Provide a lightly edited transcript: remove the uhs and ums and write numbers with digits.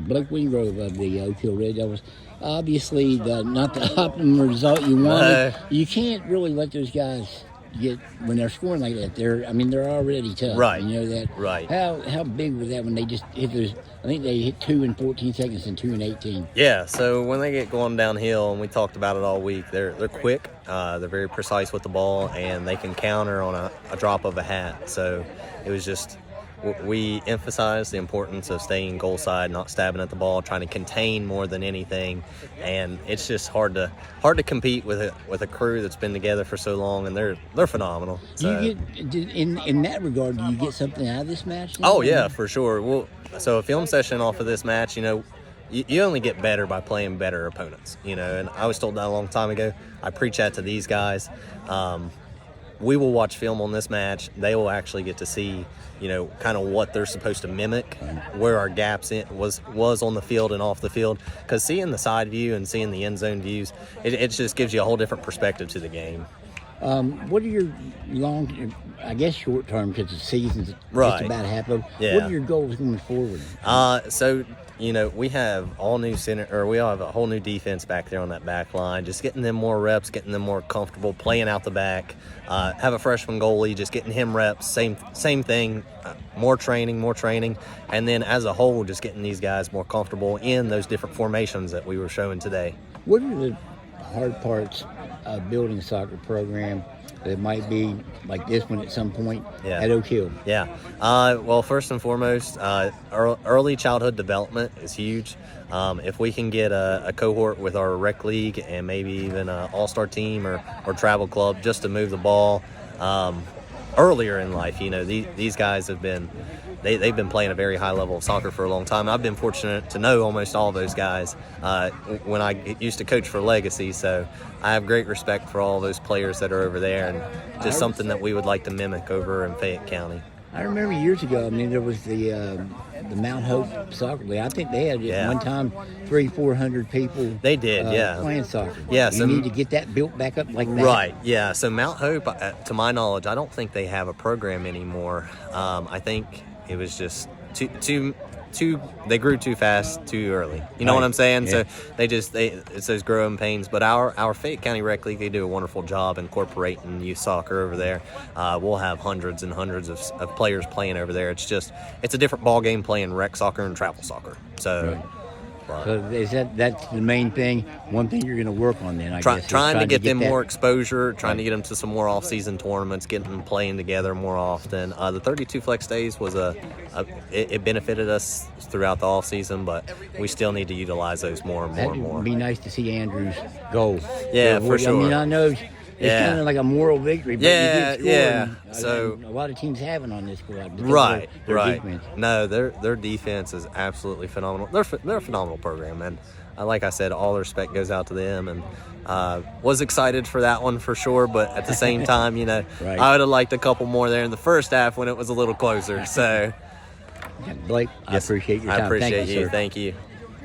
Blake Wingrove of the Oak Hill Red Devils. Obviously, not the optimum result you wanted. You can't really let those guys get when they're scoring like that. They're already tough. Right. You know that. Right. How big was that when they just hit those? I think they hit 2 in 14 seconds and 2 in 18. Yeah. So when they get going downhill, and we talked about it all week, they're quick. They're very precise with the ball, and they can counter on a drop of a hat. So it was just. We emphasize the importance of staying goal side, not stabbing at the ball, trying to contain more than anything, and it's just hard to compete with a crew that's been together for so long, and they're phenomenal. So. Do you get in that regard? Do you get something out of this match? Oh yeah, for sure. Well, so a film session off of this match, you only get better by playing better opponents. And I was told that a long time ago. I preach that to these guys. We will watch film on this match. They will actually get to see, kind of what they're supposed to mimic, where our gaps was on the field and off the field. Because seeing the side view and seeing the end zone views, it just gives you a whole different perspective to the game. What are your short term, because the season's just about half over. Yeah. What are your goals going forward? So we have we have a whole new defense back there on that back line. Just getting them more reps, getting them more comfortable playing out the back. Have a freshman goalie, just getting him reps. Same thing. More training, and then as a whole, just getting these guys more comfortable in those different formations that we were showing today. What are the hard parts of building a soccer program that might be like this one at some point at Oak Hill? Yeah. Well, first and foremost, early childhood development is huge. If we can get a cohort with our rec league and maybe even an all-star team or travel club just to move the ball earlier in life, these guys have been they've been playing a very high level of soccer for a long time. I've been fortunate to know almost all of those guys when I used to coach for Legacy, so I have great respect for all those players that are over there, and just something that we would like to mimic over in Fayette County. I remember years ago, there was the Mount Hope Soccer League. I think they had at one time 300-400 people. They did, playing soccer. Yeah, you need to get that built back up like that. Right, yeah. So Mount Hope, to my knowledge, I don't think they have a program anymore. I think it was just too. They grew too fast, too early. You know what I'm saying? Yeah. So it's those growing pains. But our Fayette County Rec League, they do a wonderful job incorporating youth soccer over there. We'll have hundreds and hundreds of players playing over there. It's a different ball game playing rec soccer and travel soccer. So. Right. So that's the main thing? One thing you're going to work on then, I guess. Trying to get them more exposure, trying to get them to some more off-season tournaments, getting them playing together more often. The 32 flex days was it benefited us throughout the off-season, but we still need to utilize those more and more and more. It'd be nice to see Andrew's goal. Yeah, for sure. I know it's kind of like a moral victory, but you did score. Yeah. So a lot of teams haven't on this squad. Right. Defense. No, their defense is absolutely phenomenal. They're a phenomenal program, and like I said, all the respect goes out to them. And was excited for that one for sure, but at the same time, I would have liked a couple more there in the first half when it was a little closer. So, Blake, I appreciate your time. I appreciate Thank you, sir. Thank you.